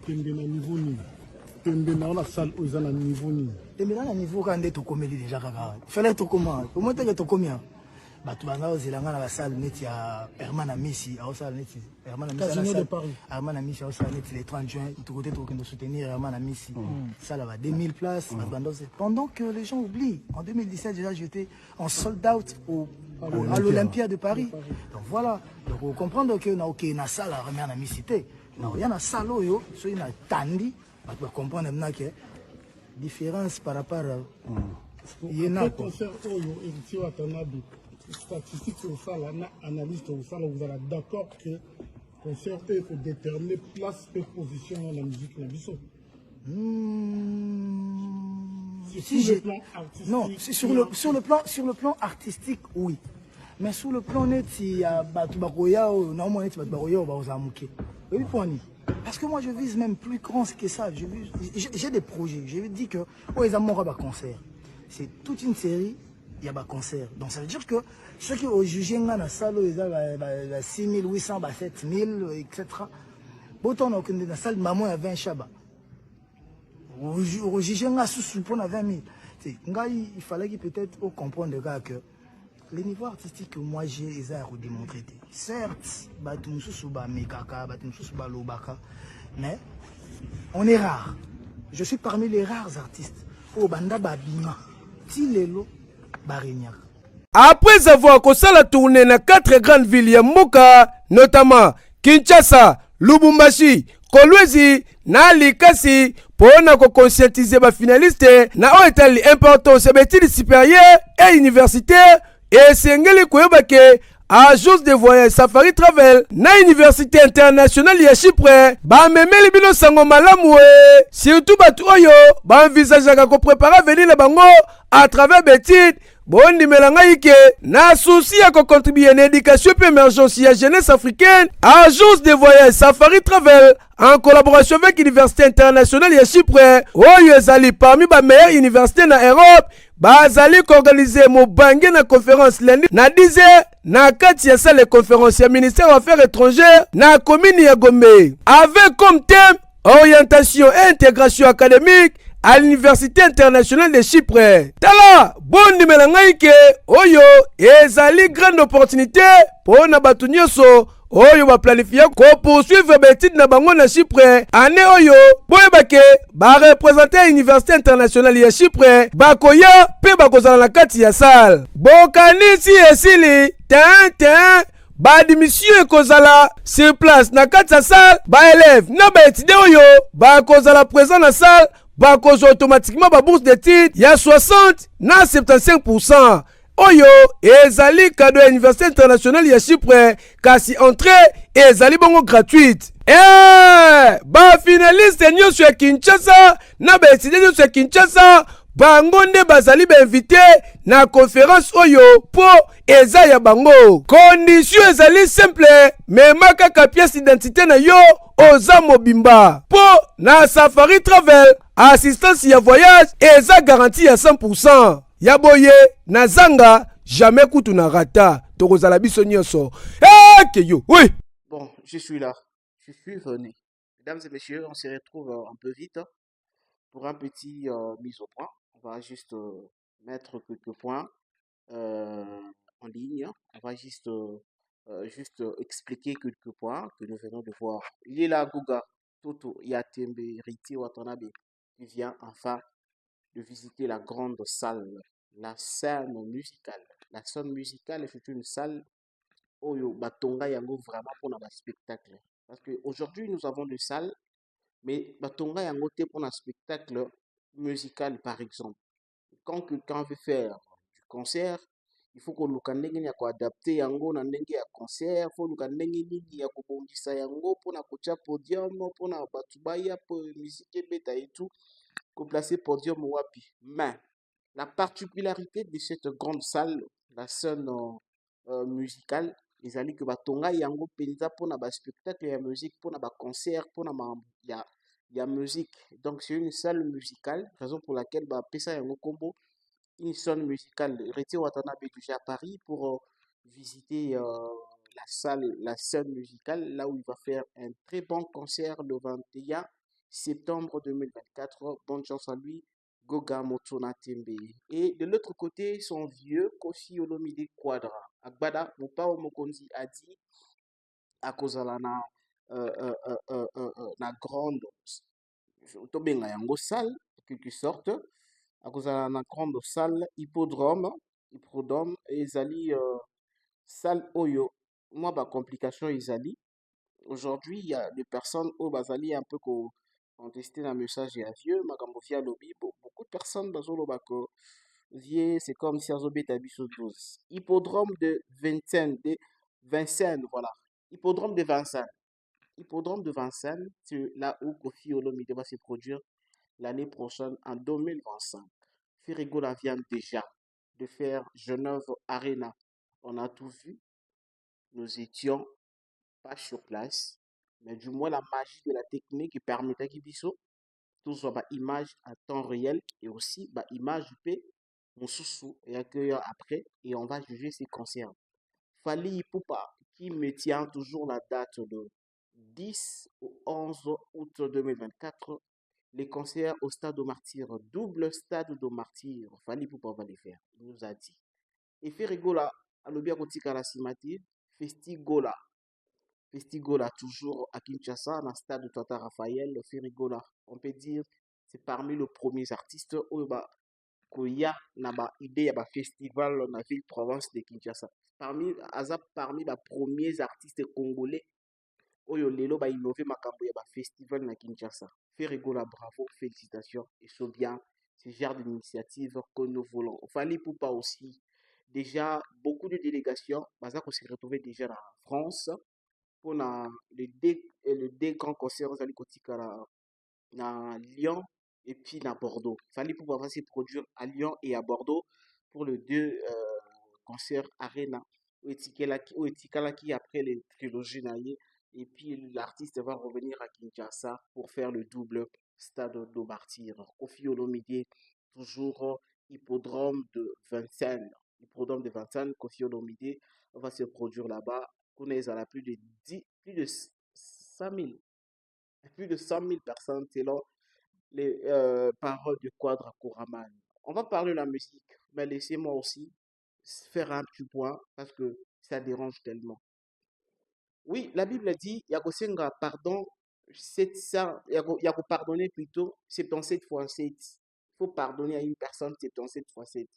tembe na niveau nini tembe na la salle aux na niveau nini tembe na niveau quand ndé to komeli déjà kaka fallait to comment comment te to combien bato banga ozelanga na basale neti ya Herman Missi aosala neti Herman Missi Herman Missi aosala neti les 30 juin tout côté to soutenir Herman Missi ça là va 2000 places pendant que les gens oublient en 2017 déjà j'étais en sold out à l'Olympia de Paris donc voilà donc vous comprendre que na OK na salle Herman Missi té non ya na salle yo so ina tandi bato comprendre maintenant que différence par rapport à yena concert oyo Héritier Watanabe statistique au ça, analyste au ça, vous êtes d'accord que le concert peut déterminer place et position dans la musique na biso. Non, sur le plan artistique, oui. Mais sur le plan net, il y a Batubakoya, normalement, parce que moi, je vise même plus grand que ça. J'ai des projets. Je dis que, ils ont un concert. C'est toute une série. Il y a un concert. Donc ça veut dire que ceux qui ont jugé dans la salle, ils ont 6800, 7000, etc. Autant dans la salle, maman a 20 chabas. Au jugé dans la sous pour 20 000. Il fallait peut-être comprendre que le niveau artistique que moi j'ai, ils ont démontré. Certes, mais on est rare. Je suis parmi les rares artistes. Au Banda Babima, Tilelo. Après avoir constaté la tournée dans 4 grandes villes ya mboka, notamment Kinshasa, Lubumbashi, Kolwezi, na Likasi, pour conscientiser les finalistes, na oetali importance des études supérieures et universitaires, et sengeli koyobake agence de voyage Safari Travel na université internationale ya Chypre ba memeli bino sango malamu surtout batu oyo ba envisageaka ko préparer venir na bango à travers betide bondi melanga ike na souci ya ko contribuer na éducation et émergence ya jeunesse africaine agence de voyage Safari Travel en collaboration avec l'université internationale ya Chypre oyo ezali parmi ba meilleures universités na Europe bazali organiser mobange na conférence lundi na 10h na kati ya salle de conférence ya ministère des affaires étrangères na commune ya Gombe avec comme thème orientation et intégration académique à l'université internationale de Chypre. Tala bondi melangaike oyo ezali grande opportunité pour na batu nyonso oyo ba planifier ko poursuivre betide na bango na Chypre année oyo boyebake ba représenter l'université internationale ya Chypre bakoya pe bakozala na kati ya salle bokanisi esili tin ba admission ekozala sur place na kati ya salle ba élève na ba étudiant oyo bakozala présent na salle bakozwa automatiquement ba bourse d'études ya 60 na 75%. Oyo ezali cadeau à l'université internationale ya Chypre kasi entrée ezali bongo gratuite. Ba finaliste nyonso ya Kinshasa na ba étudiant nyonso ya Kinshasa bango nde bazali ba invité na conférence oyo po eza ya bango. Condition ezali simple mema kaka pièce d'identité na yo oza mobimba. Po na Safari Travel assistance ya voyage eza garantie à 100%. Yaboye na zanga jamais kutu na rata tokozala biso nyonso keyo oui. Bon, je suis là, je suis venu. Mesdames et messieurs, on se retrouve un peu vite pour un petit mise au point. On va juste mettre quelques points en ligne. On va juste expliquer quelques points que nous venons de voir. Il est là Guga Toto Yatembe Héritier Watanabe qui vient enfin de visiter la grande salle, la scène musicale. La scène musicale est une salle où batonga yango vraiment pour un spectacle. Parce qu'aujourd'hui, nous avons des salles, mais batonga yango te pour un spectacle musical, par exemple. Quand quelqu'un veut faire du concert, il faut que nous adapter yango na ndenge ya concert, faut nous ndenge nini ya kobongisa yango pour na kocha podium, pour na batubaya pour musique beta et tout. Placer podium wapi. Mais la particularité de cette grande salle, la scène musicale, les amis que batonga yango penza pour na ba spectacle ya musique, pour na ba concert, pour na ya musique. Donc c'est une salle musicale, raison pour laquelle ba pesa yango combo une salle musicale. Héritier Watanabe déjà à Paris pour visiter la scène musicale, là où il va faire un très bon concert le 21 septembre 2024. Bonne chance à lui. Goga Motona Tembe. Et de l'autre côté, son vieux Kofi Olomide Quadra. Agbada, Mupao Mokonzi a dit à cause de la grande tobenga yango salle en quelque sorte à cause de la grande salle hippodrome ezali salle oyo moi ba complication ezali aujourd'hui il y a des personnes au bazali un peu contester un message et à vieux makambo via lobby beaucoup de personnes bazoloba ko vie c'est comme si azobeta biso 12 hippodrome de Vincennes voilà hippodrome de Vincennes. Hippodrome de Vincennes, c'est là où Kofi Olomide va se produire l'année prochaine en 2025. Firigola vient déjà de faire Genève Arena. On a tout vu. Nous étions pas sur place, mais du moins la magie de la technique permettait qu'il puisse tout soit image à temps réel et aussi image P mon sous et accueillir après et on va juger ses concerts. Fali Ipupa qui me tient toujours la date de 10 au 11 août 2024, les concerts au Stade au Martyr, double Stade au Martyr, Fali Ipupa va les faire, il nous a dit. Et Ferigola, à l'Obia Kotika la Simati, Festigola, toujours à Kinshasa, dans le stade de Tata Raphaël, Ferigola, on peut dire, c'est parmi les premiers artistes où Koya n'a pas idée à festival dans la ville province de Kinshasa. Parmi les premiers artistes congolais, oyo lelo ba innové makambo ya ba festival na Kinshasa. Ferigola, bravo, félicitations et c'est bien ce genre d'initiative que nous voulons. Fali Ipupa aussi. Déjà beaucoup de délégations, baza ko se retrouver déjà en France pour les deux grands concerts aux Alikotika na Lyon et puis à Bordeaux. Fali Ipupa va se produire à Lyon et à Bordeaux pour les deux concerts Arena ou Etikalaki après les trilogies naïe. Et puis l'artiste va revenir à Kinshasa pour faire le double Stade de Martyr. Kofi Olomide, toujours hippodrome de Vincennes. Hippodrome de Vincennes, Kofi Olomide va se produire là-bas. Connaissez à la plus de 100 000. Plus de 100 000 personnes selon les paroles de Quadra Koraman. On va parler de la musique, mais laissez-moi aussi faire un petit point parce que ça dérange tellement. Oui, la Bible dit, Yakosenga, pardon, 700, Yako pardonner plutôt 77 fois 7. Il faut pardonner à une personne 77 fois 7.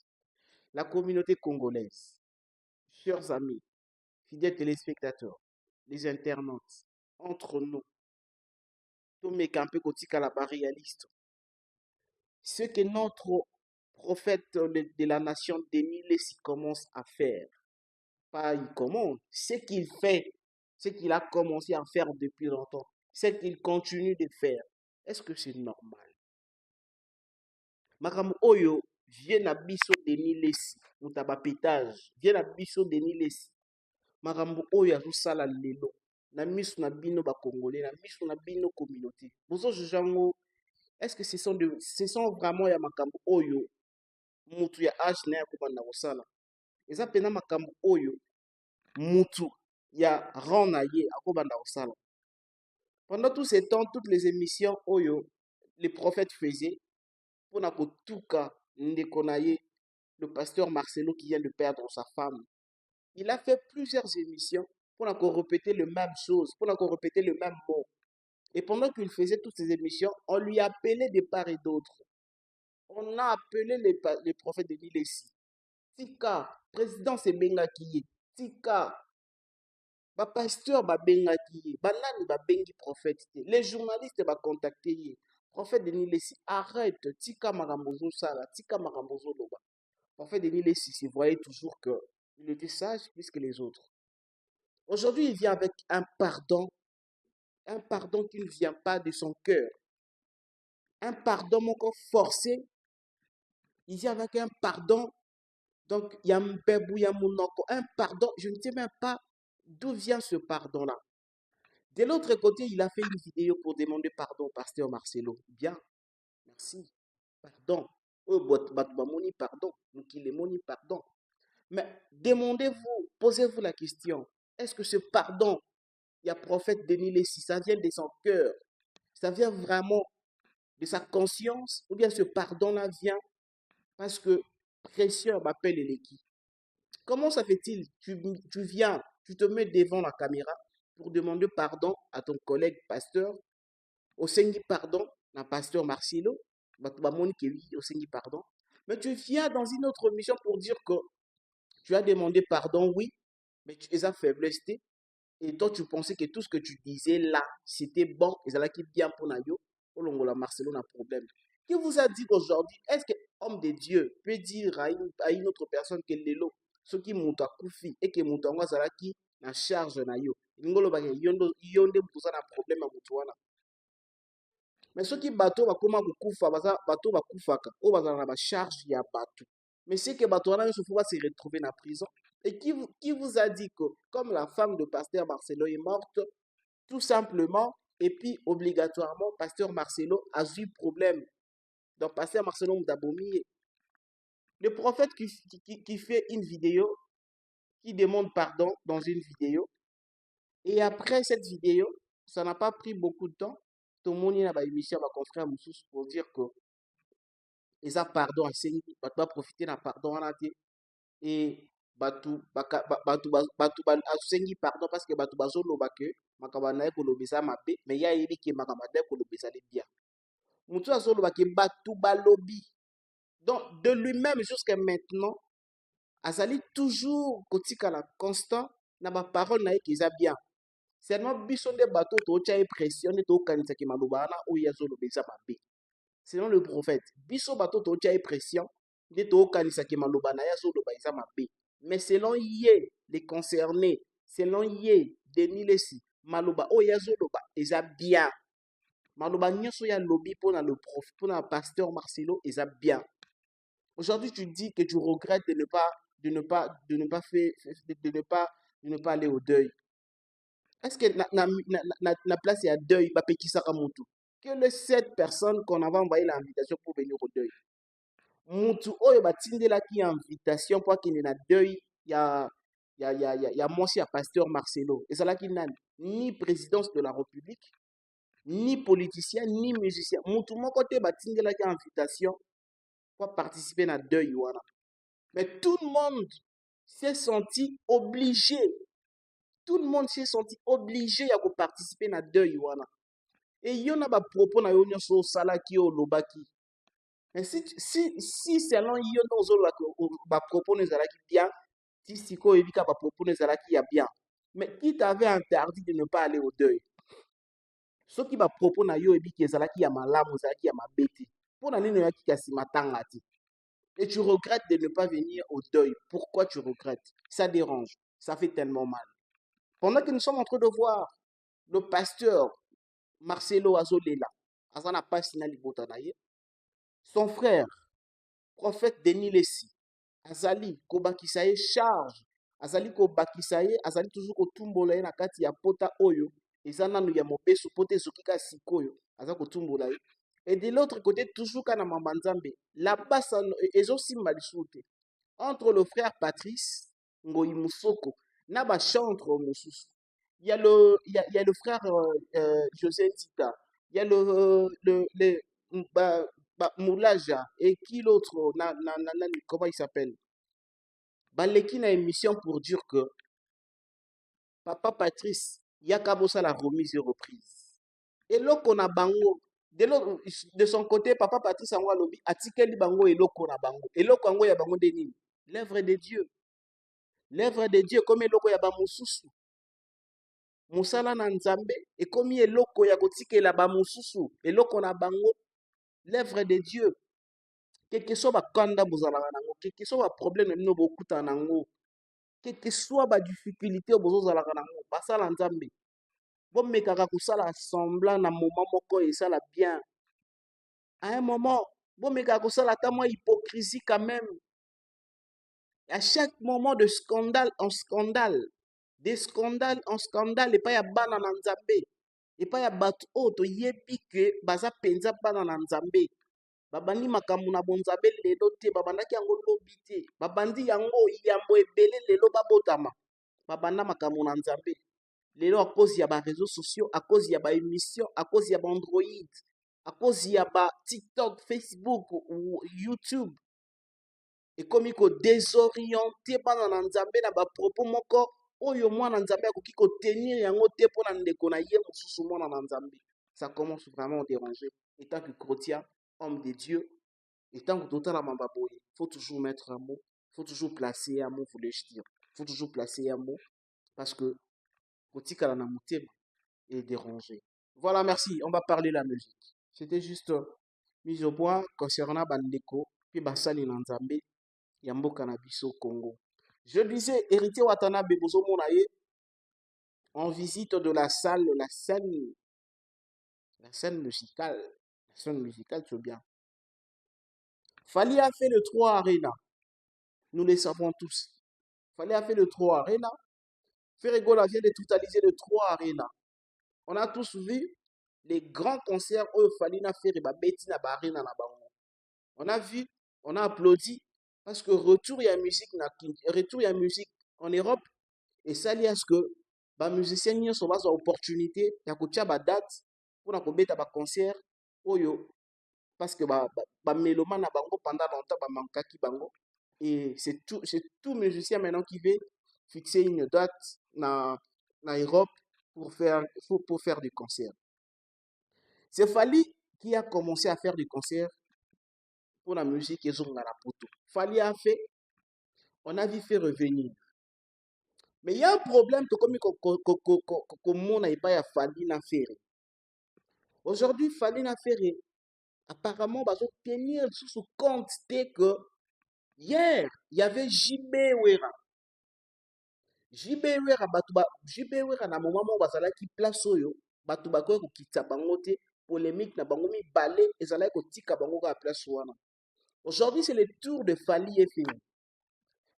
La communauté congolaise, chers amis, fidèles téléspectateurs, les internautes, entre nous, tout mes campés kotika la réaliste. Ce que notre prophète de la nation Denis Lessi commence à faire, pas il commence, ce qu'il fait, ce qu'il a commencé à faire depuis longtemps, ce qu'il continue de faire, est-ce que c'est normal? Makambo oyo vient na biso Denis Lessi, mutaba pétage, vient na biso Denis Lessi. Makambo oyo azosala lelo, na miso na bino ba Congolais, na miso na bino communauté. Bozo jango, est-ce que ce sont vraiment ya makambo oyo mutu ya âge na ya kobanda kosala? Eza pena makambo oyo mutu ya rang na ye akobanda kosala. Pendant tout ce temps, toutes les émissions oyo les prophètes faisaient pour na kotuka ndeko na ye, le pasteur Marcelo qui vient de perdre sa femme. Il a fait plusieurs émissions pour répéter les mêmes choses, pour répéter le même mot. Et pendant qu'il faisait toutes ces émissions, on lui appelait de part et d'autre. On a appelé les prophètes de Nilesi. Tika, président c'est Bengaki. Tika, pasteur Bengaki. Banani Bengi prophète. Les journalistes va contacter. Prophète de Nilesi, arrête. Tika Marambozo Sala. Tika Marambozo Loba. Prophète de Nilesi, il voyait toujours qu'il était sage plus que les autres. Aujourd'hui, il vient avec un pardon qui ne vient pas de son cœur. Un pardon encore forcé. Il vient avec un pardon. Donc, il y a un pardon. Je ne sais même pas d'où vient ce pardon-là. De l'autre côté, il a fait une vidéo pour demander pardon au pasteur Marcelo. Bien, merci. Pardon. Pardon. Pardon. Mais demandez-vous, posez-vous la question. Est-ce que ce pardon, il y a prophète Denis Lessi, ça vient de son cœur? Ça vient vraiment de sa conscience, ou bien ce pardon-là vient parce que prêcheur m'appelle l'équipe. Comment ça fait-il? Tu viens, tu te mets devant la caméra pour demander pardon à ton collègue pasteur, au Sengi pardon, à pasteur Marcelo, au Sengi pardon, mais tu viens dans une autre mission pour dire que tu as demandé pardon, oui, mais tu es à faiblesse, et toi tu pensais que tout ce que tu disais là, c'était bon, et ça là qui bien pour Nayo, au Longola Marcelo n'a problème. Qui vous a dit qu'aujourd'hui, est-ce que homme de Dieu peut dire à une autre personne que l'élo, ce qui monte à Koufi, et que monte à Zalaki, na charge Nayo, Ngolo Bagay, yonde pousa na problème à Moutouana. Mais ceux qui bateau va comment kufa, bateau va kufaka, o bazana na charge ya bateau. Mais c'est que bateau wana se va se retrouver en prison. Et qui vous a dit que, comme la femme de pasteur Marcelo est morte, tout simplement, et puis obligatoirement, pasteur Marcelo a eu problème. Donc, pasteur Marcelo Mdabomi, le prophète qui fait une vidéo, qui demande pardon dans une vidéo, et après cette vidéo, ça n'a pas pris beaucoup de temps, tout le monde y a émission à confrère Moussous pour dire que ils ont pardon à Séni, ils doivent profiter d'un pardon à la et batu asengi pardon parce que batu bazoloba ke makaba na ye kolobisa mabe mais ya yebi ke makaba na ye kolobisa le bien mutu azoloba ke batu balobi donc de lui-même jusqu'à maintenant azali toujours kotikala constant na ba parole na ye keza bien seulement biso nde bato totia pression nde tokanisa ke maloba na oyo azolobisa mabe selon le prophète biso bato totia pression nde tokanisa ke maloba na ye azolobisa mabe. Mais selon Yé, les concernés, selon Yé, Denis Lessi, Maloba, oh Yazoloba, eza bien. Maloba nyoso ya lobby pour le prof, pour le pasteur Marcelo, eza bien. Aujourd'hui, tu dis que tu regrettes de ne pas aller au deuil. Est-ce que la place est à deuil, bah Pekisaka Moutou? Que les 7 personnes qu'on avait envoyé l'invitation pour venir au deuil. Mutu oyo batindela ki invitation pour qu'il na deuil ya mosi ya pasteur Marcelo ezalaki nani ni présidence de la République ni politicien ni musicien mutu moko te batindela ki invitation pour participer na deuil wana mais tout le monde s'est senti obligé ya ko participer na deuil wana et yona ba propos na yo nyonso salaki o lobaki. Mais si selon yo ba propos ne zalaki bien, si siko evika ba propos ne zalaki ya bien. Mais qui t'avait interdit de ne pas aller au deuil? Ce qui ba propos na yo ebiki zalaki ya malamu zalaki ya mabeti. Pour na nino yaki kasi matanga ti. Et tu regrettes de ne pas venir au deuil. Pourquoi tu regrettes? Ça dérange, ça fait tellement mal. Pendant que nous sommes en train de voir le pasteur Marcelo Azolela, azana pas sinali botanaye. Son frère, prophète Denis Lessi, azali kobakisaye charge, azali kobakisaye, azali toujours kotumbola ye na kati ya pota oyo, ezana no ya mobesu pote sokika sikoyo, azali kotumbola ye. Et de l'autre côté, toujours kana mamanzambe, là-bas, ezo simba lisute. Entre le frère Patrice, Ngoyi Musoko, na ba chantre mosusu. Il y a le frère José Tita, il y a Moulaja et qui l'autre, comment il s'appelle? Baleki na émission pour dire que Papa Patrice, Yakabosa la remise et reprise. Et là qu'on a bango, de son côté, Papa Patrice Angwa Lobi, article bango et là qu'on a bango. Et là qu'on a bango de l'œuvre de Dieu. L'œuvre de Dieu, comme eloko ya ba mususu. Musala na nzambe, et comme eloko ya kotike la ba mususu, eloko na bango. L'œuvre de Dieu. Quel que soit le kanda bozalaka nango, quel que soit le problème no bokuta nango, quel que soit la difficulté bozalaka nango, basala nzambe. Bon mekaka kusala semblant na moment moko et ça la bien. À un moment, bon mekaka kusala ta moi hypocrisie quand même. À chaque moment de scandale en scandale, de scandale en scandale, et pas ya bana na nzambe, et pas ya batu oto yebi que baza penza bana na nzambe. Babandi makambo na bonzabe lelo te babandaki yango lobi te babandi yango yambo ebele lelo babotama babanda makambo na nzambe lelo à cause ya ba réseaux sociaux, à cause ya ba émission, à cause ya ba Android, à cause ya ba TikTok, Facebook ou YouTube. Et comme il désorienté pendant na nzambe na ba propos moko oyo mwana nzambe akoki ko tenir yango te pona ndeko na ye mosusu mwana na nzambe. Ça commence vraiment à déranger. Étant que chrétien, homme de Dieu, étant que total mamba boye, faut toujours mettre un mot, faut toujours placer un mot, voulais-je dire. Faut toujours placer un mot parce que kotika na motema est dérangé. Voilà, merci. On va parler la musique. C'était juste mise au point concernant bandeko puis basali na nzambe ya mboka na biso Congo. Je disais, héritier Watanabe bozo monaye en visite de la salle, la scène musicale. La scène musicale, c'est bien. Fali a fait le 3 Arena. Nous le savons tous. Fali a fait le 3 Arena. Ferregola vient de totaliser le 3 Arena. On a tous vu les grands concerts où Fali n'a fait Beti na Arena na bango. On a vu, on a applaudi parce que retour ya musique en Europe et ça lié à ce que ba musiciens nyonso baza opportunité ya kotia ba date pour na kobeta ba concert oyo parce que ba mélomane na bango pendant longtemps ba mankaki bango et c'est tout musicien maintenant qui veut fixer une date na Europe pour faire des concerts. C'est Fali qui a commencé à faire des concerts pour la musique et Zonga la poto. Fali a fait, on a vu fait revenir. Mais il y a un problème comme on n'a pas Fali na faire. Aujourd'hui, Fali na faire apparemment va tenir sous compte que hier il y avait JB Wera. JB Wera na moment où bazala ki place oyo batu bakoy ko kitsa bango te polémique na bango mi balé ezala ko tika bango ka place wana. Aujourd'hui c'est le tour de Fali et fini.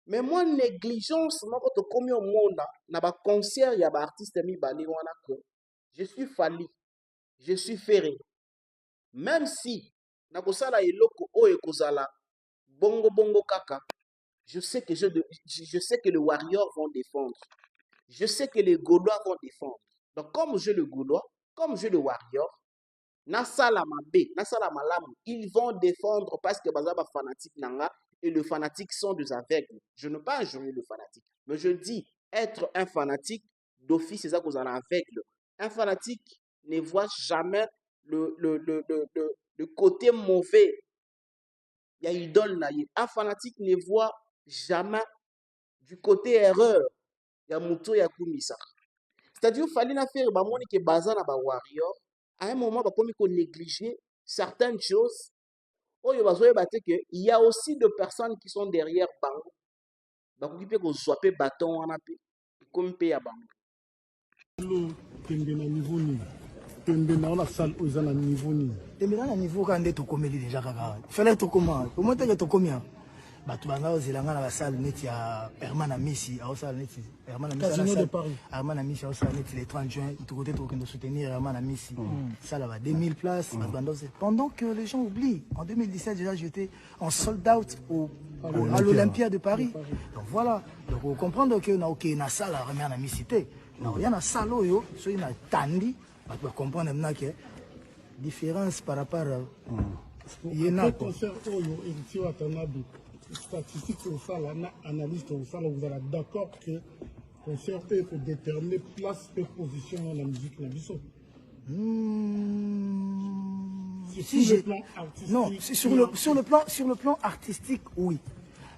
Mais moi négligence moko to komi au monde na ba concert ya ba artiste mi balé wana que je suis Fali, je suis Ferré. Même si na kosala eloko oyo kozala bongo kaka, je sais que les Warriors vont défendre. Je sais que les Gaulois vont défendre. Donc, comme je le Gaulois, comme je le Warrior, Nasala Mabe, Nasala Malam, ils vont défendre parce que Bazaba fanatique nanga et les fanatiques sont des aveugles. Je ne veux pas injurier le fanatique, mais je dis être un fanatique d'office, c'est ça que vous en aveugle. Un fanatique ne voit jamais le côté mauvais. Il y a idole na ye. Un fanatique ne voit jamais du côté erreur. Il y a Mouto ya Kumisa. C'est-à-dire qu'il fallait faire ba moni ke baza na ba warrior. À un moment ba komi ko négliger certaines choses. Oyo bazoye baté que il y a aussi des personnes qui sont derrière bango. Ba ko kipe ko swapé bâton wana pe. Comme pe ya bango. Lo kende na niveau ni. Kende na la salle aux na niveau ni. Tembe na niveau quand to komeli déjà kaka. Fallait to comment? Comment te to combien? Batu banga ozilanga na basale neti ya Herman Amisi aosala neti Herman Amisi Casino de Paris. Herman Amisi aosala neti le 30 juin tout côté to kendo soutenir Herman Amisi ça là va 2000 places pendant que les gens oublient en 2017 déjà j'étais en sold out à l'Olympia de Paris. Donc voilà, donc vous comprendre que na OK na salle Herman Amisi té na rien na salle yo so ina tandi batu ba comprendre maintenant que différence par rapport Après concert oyo héritier Watanabe statistique au ça là analyste au ça là vous êtes d'accord que concert peut déterminer place et position dans la musique na biso. Si j'ai non, sur le plan artistique oui.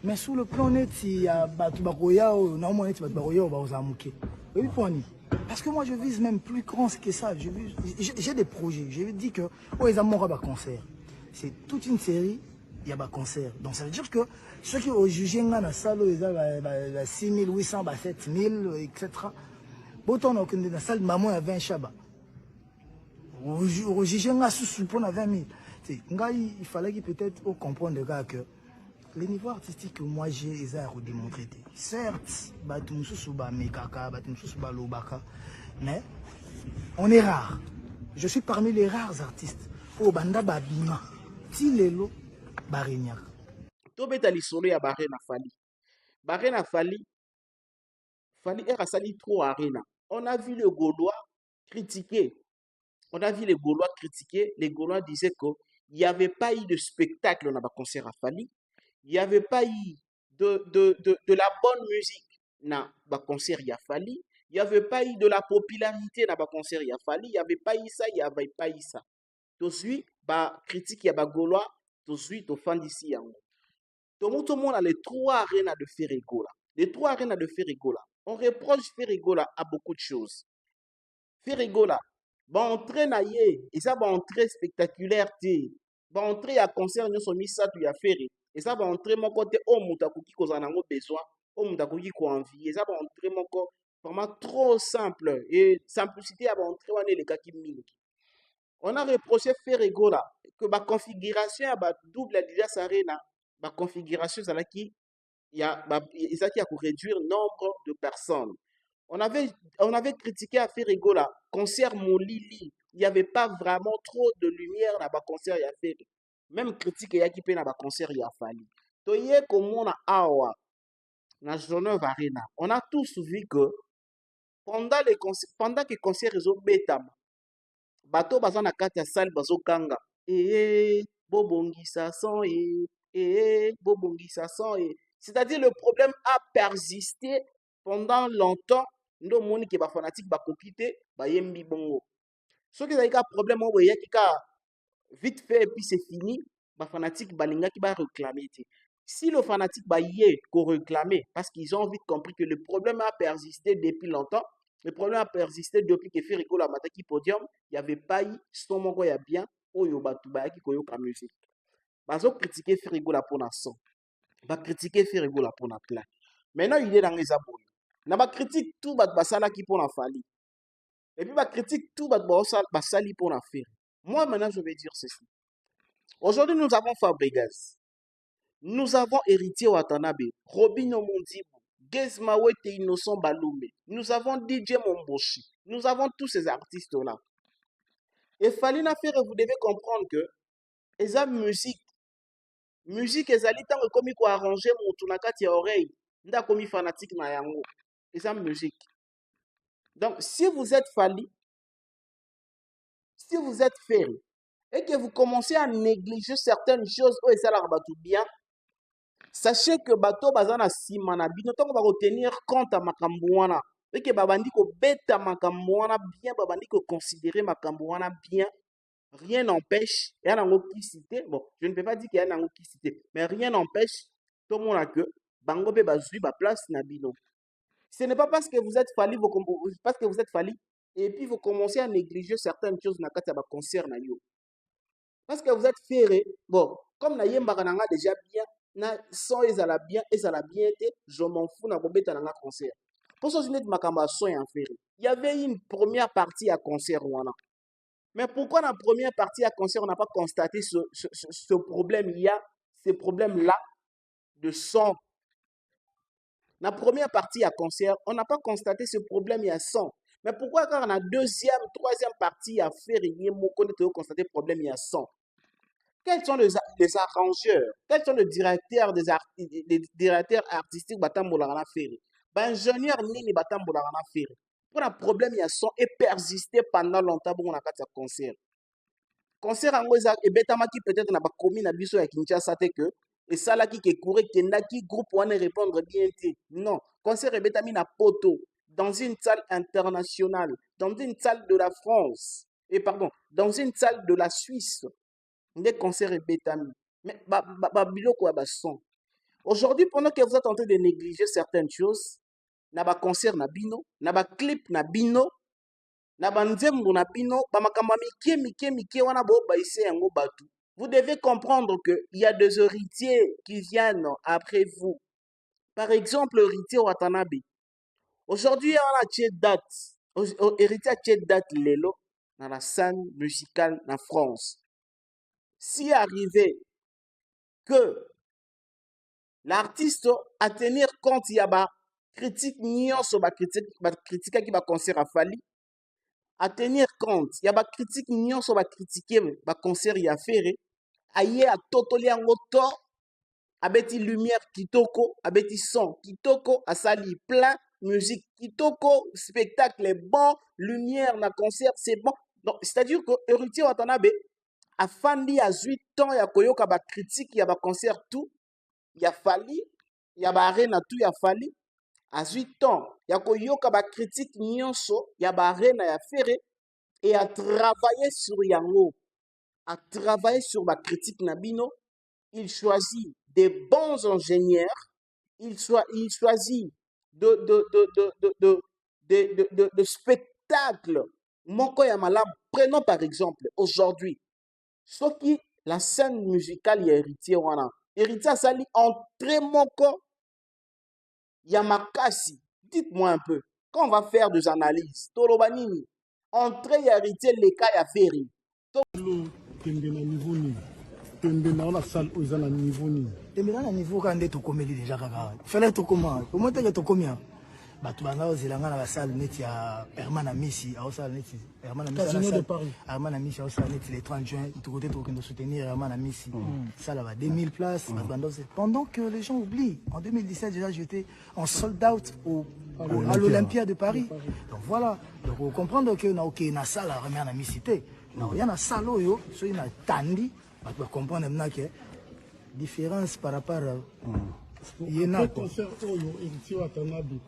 Mais sur le plan net il y a batu bakoya normalement net batu bakoya ba ozamuke. Oui poni. Parce que moi je vise même plus grand que ça, j'ai des projets, je dis que oh ils ont un concert. C'est toute une série. Il y a un concert. Donc ça veut dire que ceux qui ont jugé dans la salle, ils ont 6800, 7000, etc. Autant dans la salle, maman a 20 chabas. Au jugé dans la salle, on a 20 000. Il fallait peut-être comprendre que les niveaux artistiques que moi j'ai, ils ont redémontré. Certes, mais on est rare. Je suis parmi les rares artistes. Oh, banda babima. Tilelo. Barignac. Tobeta lisolo ya Barena Fali. Barena Fali. Fali era sali trop arena. on a vu le Gaulois critiquer. On a vu les Gaulois critiquer. Les Gaulois disaient qu'il n'y avait pas eu de spectacle dans le concert à Fali. Il n'y avait pas eu de la bonne musique dans le concert à Fali. Il n'y avait pas eu de la popularité dans le concert à Fali. Il n'y avait pas eu ça, il n'y avait pas eu ça. Tout de suite, critique ya Gaulois, tout de suite, au fan d'ici. Tout le monde a les trois arènes de Ferregola. Les trois arènes de Ferregola. On reproche Ferregola à beaucoup de choses. Ferregola, entrée na ye, et ça va entrer spectaculaire té. Entrée à concert nous sommes mis ça tu ya faire. Et ça va entrer mon côté au mutakuki ko zanango besoin, au mutakuki ko envie. Et ça va entrer mon côté vraiment trop simple et simplicité va entrer on est les kaki mingi. On a reproché Ferregola que la configuration a double diverse arena, la configuration ça là qui il y a pour réduire le nombre de personnes. On avait critiqué à Ferregola, concert Molili, il n'y avait pas vraiment trop de lumière dans le concert il y a fait. Même critique il y a qui peut dans le concert il y a fallu. Toye comme on a awa na Genève Arena, on a tous vu que pendant que le concert est au bétam, bato baza na kati ya salle bazo kanga bobongisa son bobongisa son c'est-à-dire le problème a persisté pendant longtemps ndo moni ke ba fanatique ba kokite ba yembi bongo soki ezali ka problème oyo eyaki ka vite fait et puis c'est fini ba fanatique balingaki ba réclamer te si le fanatique ba yé ko réclamer parce qu'ils ont vite compris que le problème a persisté depuis longtemps. Le problème a persisté depuis que Ferregola mataki podium, il n'y avait pas eu son moko ya bien, oyo batu ba yaki koyoka musique. Bazo critiquer Ferregola pour na son. Ba critiquer Ferregola pour na plein. Maintenant il est dans les abonnés. Na ba critique tout bat basala qui pour na fali. Et puis ba critique tout bat basali pour na faire. Moi maintenant je vais dire ceci. Aujourd'hui nous avons Fabregas. Nous avons Héritier Watanabe, Robinho Mondibu, Gezmawete Innocent Balume, nous avons DJ Momboshi, nous avons tous ces artistes-là. Et Falina Ferre, vous devez comprendre que eza musique ezali tango komi ko arranger mutu na kati ya oreille, nda komi fanatique na yango. Eza musique. Donc si vous êtes Fali, si vous êtes Ferre, et que vous commencez à négliger certaines choses, oh, et ça la tout bien, sachez que bato bazana simana bino tongo ba retenir compte à makambo wana et que babandi ko beta makambo wana bien babandi ko considérer makambo wana bien rien n'empêche y a nango qui citer bon je ne peux pas dire qu'il y a nango qui citer mais rien n'empêche tout le monde que bango be bazui ba place na bino ce n'est pas parce que vous êtes Fali parce que vous êtes Fali et puis vous commencez à négliger certaines choses na kati ba concert na yo parce que vous êtes Ferré bon comme na yembaka nanga déjà bien na son ezala bien je m'en fous na bobeta na concert pour ça je n'ai makamba son en Ferré il y avait une première partie à concert wana mais pourquoi la première partie à concert on n'a pas constaté ce problème il y a ces problèmes là de son la première partie à concert on n'a pas constaté ce problème il y a son mais pourquoi quand on a deuxième troisième partie à faire il moko ne constater problème il y a son. Quels sont les arrangeurs? Quels sont les directeurs directeurs artistiques batambola na faire? Ingénieur nini batambola na faire? Pour un problème il y a son et persister pendant longtemps pour na kati concert. Concert en ngoza et betamaki peut-être na ba commune na biso ya Kinshasa te que et ça là qui courait kendaki groupe wana répondre bien té. Non, concert et betami na poto dans une salle internationale, dans une salle de la France et pardon, dans une salle de la Suisse. Des concerts et bétami. Mais son. Aujourd'hui, pendant que vous êtes en train de négliger certaines choses, na ba concert na bino, na ba clip na bino, na ba nzembo na bino, ba makamba mike wana bo ba ise yango batu. Vous devez comprendre que il y a des héritiers qui viennent après vous. Par exemple, l'héritier Watanabe. Aujourd'hui, on a tché date. Héritier a tché date lelo dans la scène musicale en France. Si arrivé que l'artiste a tenir compte il y a ba critique nyonso ba critique qui ba concert à Fali a tenir compte il y a ba critique nyonso ba critiquer ba concert ya Ferré aye a totoli yango to abeti lumière kitoko abeti son kitoko asali plein musique kitoko, spectacle est bon, lumière na concert c'est bon. Donc c'est-à-dire que Héritier Watanabe a fandi à 8 ans ya koyoka ba critique ya ba concert tout, ya fali, ya ba arena tout ya fali. À 8 ans, ya koyoka ba critique nyonso ya ba arena ya ferré et à travailler sur yango, à travailler sur ma critique nabino. Il choisit des bons ingénieurs, il choisit de spectacles. Moko ya malam. Prenons par exemple aujourd'hui, ce qui la scène musicale ya Héritier wana. Héritier sali entrée moko ya makasi. Dites-moi un peu, quand on va faire des analyses, tolobanini, entrée ya Héritier leka ya ferry. Tembe na niveau nini? Tembe na ona salle oza na niveau nini? Tembe na niveau quand ndé to komeli déjà kaka. Fallait to comment? Comment te to combien? Bato banga ozelanga na ba salle net ya Herman Amisi, a salle net Herman Amisi. Casino de Paris. Herman Amisi a salle net le 30 juin, tout côté to kendo soutenir Herman Amisi. Ça là va 2000 places, pendant que les gens oublient. En 2017 déjà j'étais en sold out à l'Olympia de Paris. Donc voilà, donc vous comprenez que na OK na salle Herman Amisi té. Non, il y a na salle yo, so il na tandi, bah tu comprendre maintenant que différence par rapport à il y a un concert oyo Héritier Watanabe.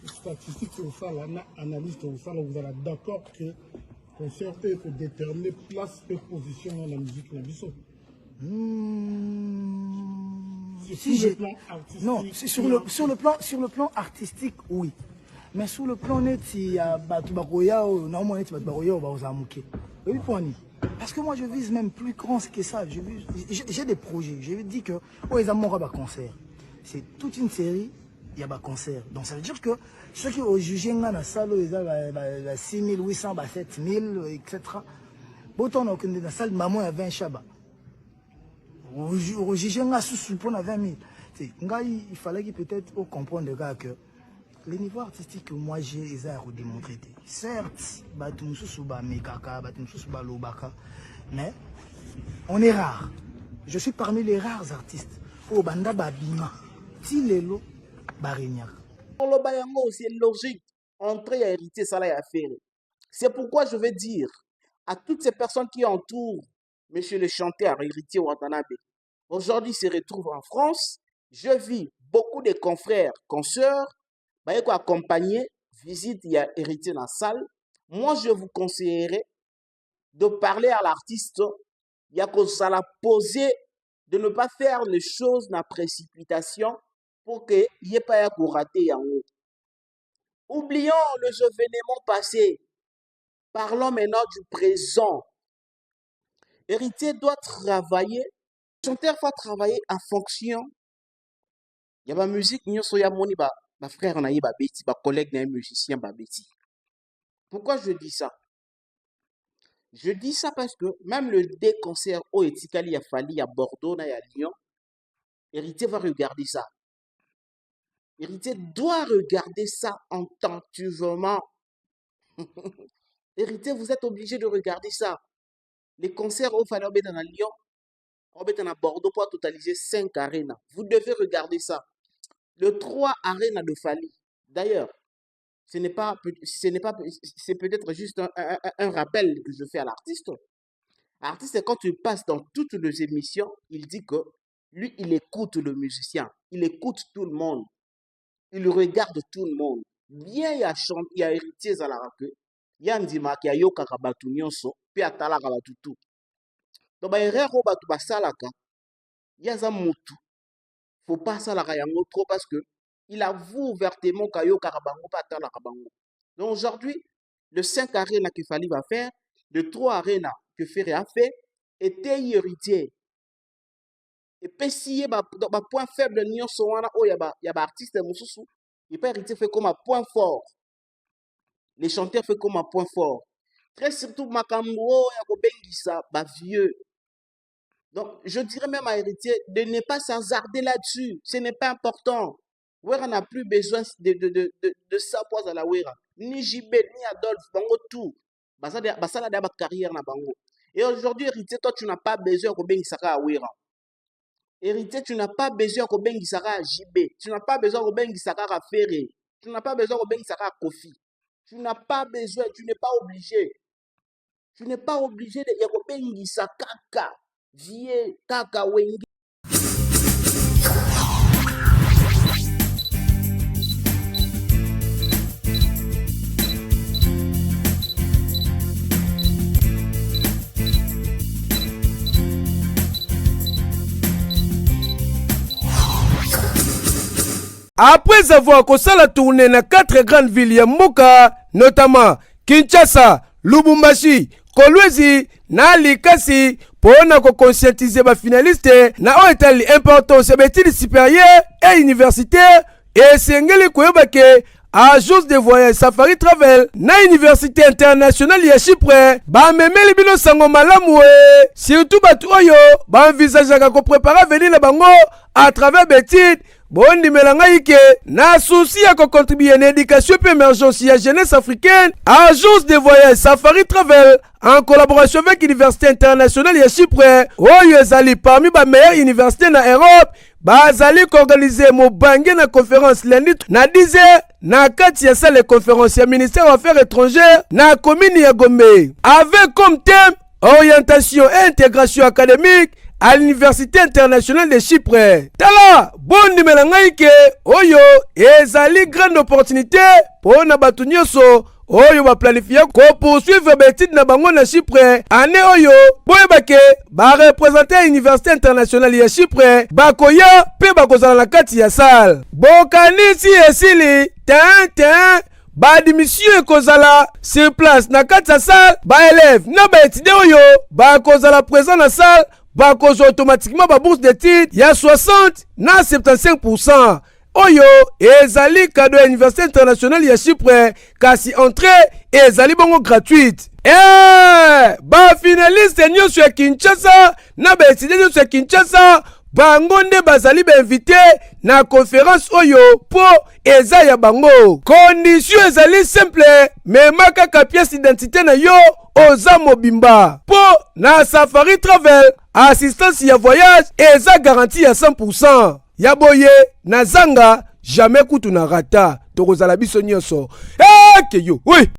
Statistique au sala, analyste au sala, vous êtes d'accord que concert peut déterminer place et position dans la musique na biso. Si sur le plan artistique. Non, sur le plan artistique, oui. Mais sur le plan net, il y a Batubakoya, normalement, oui, parce que moi, je vise même plus grand que ça. J'ai des projets. Je dis que, oh, ils ont un concert. C'est toute une série, il y a un concert. Donc, ça veut dire que ceux qui ont jugé dans la salle, ils ont 6800, 7000, etc. Autant dans la salle, maman, il y a 20 chabas. Au jugé dans la salle, il y a 20 000. Il fallait peut-être comprendre que le niveau artistique que moi j'ai, ils ont démontré. Certes, mais on est rare. Je suis parmi les rares artistes. Oh, banda babima, tilelo, barignac. C'est logique. Entrer à Héritier, ça l'a affaire. C'est pourquoi je vais dire à toutes ces personnes qui entourent Monsieur le chanteur Héritier Watanabe, aujourd'hui se retrouve en France. Je vis beaucoup de confrères, consoeurs, accompagner, visite, il y a Héritier dans la salle. Moi, je vous conseillerais de parler à l'artiste, il y a que ça l'a posé, de ne pas faire les choses dans la précipitation pour qu'il n'y ait pas à rater en haut. Oublions les événements passés. Parlons maintenant du présent. Héritier doit travailler, le chanteur doit travailler en fonction. Il y a ma musique, il y a ma frère, ma collègue, ma musicien, Pourquoi je dis ça? Je dis ça parce que même le déconcert au Etikali, à Fali, à Bordeaux, à Lyon, Héritier va regarder ça. Héritier doit regarder ça attentivement. Héritier, vous êtes obligé de regarder ça. Les concerts au Fali, dans Lyon, à Bordeaux pour totaliser 5 arénas. Vous devez regarder ça. Le 3 arénas de Fali. D'ailleurs, c'est peut-être juste un rappel que je fais à l'artiste. L'artiste, quand tu passes dans toutes les émissions, il dit que lui, il écoute le musicien, il écoute tout le monde, il regarde tout le monde. Bien, il y a héritier à la raque, il y a Ndima qui a yoka kabatu nyonso, puis à tala kabatu tout. Donc, il y a erreur au batu basalaka, il y a un moutou. Faut pas salaka yango trop parce que il avoue ouvertement qu'il y a Karabango, pas tant la Karabango. Donc aujourd'hui, le 5 arénas que Fali va faire, le 3 arénas que Ferré a fait, était héritier. Et puis si il y a un point faible de Nyon Sowana, il y a un artiste de Moussoussou, il peut héritier fait comme un point fort. Les chanteurs fait comme un point fort. Très surtout, Makambo, Yakobengisa, vieux. Donc, je dirais même à héritier de ne pas s'hasarder là-dessus. Ce n'est pas important. Wera n'a plus besoin de ça pour la Wera. Ni JB, ni Adolphe, bango tout. Basala d'aba carrière na bango. Et aujourd'hui, héritier, toi, tu n'as pas besoin de bengi saka à Wera. Héritier, tu n'as pas besoin de bengi saka à JB. Tu n'as pas besoin de bengi saka à Ferré. Tu n'as pas besoin de Saka Kofi. Tu n'as pas besoin, tu n'es pas obligé. Tu n'es pas obligé de Yakobengisa Kaka. Vie Kaka Wengi. Après avoir kosala tourné na 4 grandes villes ya mboka, notamment Kinshasa, Lubumbashi, Kolwezi na Likasi, pona ko conscientiser ba finaliste na o etali importance ya études supérieures et universitaires et sengeli koyeba ke agence de voyage Safari Travel na université internationale ya Chypre ba memeli bino sango malamu surtout batu oyo ba envisageaka ko préparer venir na bango à travers études. Bondi melanga ike na souci à contribuer à l'éducation et émergence ya jeunesse africaine, agence de voyage Safari Travel en collaboration avec l'université internationale ya Chypre oyo ezali parmi ba meilleures universités na Europe. Bazali organiser mobange na conférence lundi na 10h na kati ya salle de conférence ya ministère des affaires étrangères na commune ya Gombe avec comme thème orientation et intégration académique à l'université internationale de Chypre. Tala, bondi melangaike, oyo, ezali grande opportunité pour na batu nyonso, oyo ba planifier ko poursuivre betide na bango na Chypre. Ane oyo, boyebake, ba représenter l'université internationale ya Chypre, bakoya pe bakozala na kati ya salle. Bokanisi esili, ba admission kozala sur place na kati ya salle, ba élève na ba étudiant oyo, ba kozala présent na salle. Bakozo automatiquement ba bourse d'études ya 60 na 75%. Oyo ezali cadeau à l'université internationale ya Chypre kasi entrée ezali bongo gratuite. Ba finaliste nyonso ya Kinshasa na ba étudiant nyonso ya Kinshasa bango nde bazali ba invité na conférence oyo po eza ya bango. Condition ezali simple, mema kaka pièce d'identité na yo oza mobimba. Po na Safari Travel, assistance ya voyage eza garantie à 100%. Ya boye na zanga jamais kutu na rata. Tokozala biso nyonso. Keyo, oui.